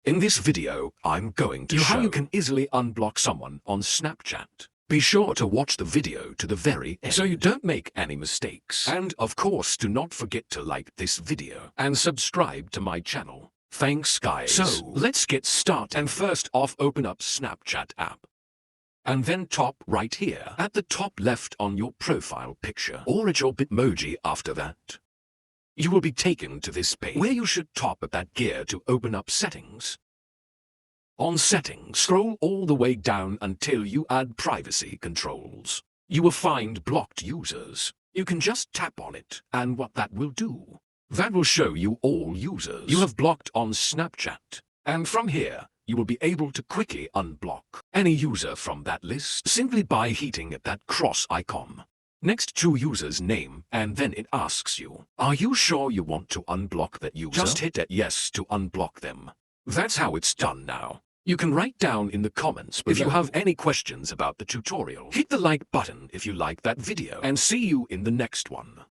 In this video, I'm going to show how you can easily unblock someone on Snapchat. Be sure to watch the video to the very end so you don't make any mistakes. And of course, do not forget to like this video and subscribe to my channel. Thanks guys. So, let's get started. And first off, open up Snapchat app. And then top right here at the top left on your profile picture or at your Bitmoji after that. You will be taken to this page where you should tap that gear to open up settings. On settings, scroll all the way down until you add privacy controls. You will find blocked users. You can just tap on it, and what that will do, that will show you all users you have blocked on Snapchat. And from here, you will be able to quickly unblock any user from that list simply by hitting at that cross icon next to user's name, and then it asks you, are you sure you want to unblock that user? Just hit that yes to unblock them. That's how it's done now. You can write down in the comments below if you have any questions about the tutorial. Hit the like button if you like that video, and see you in the next one.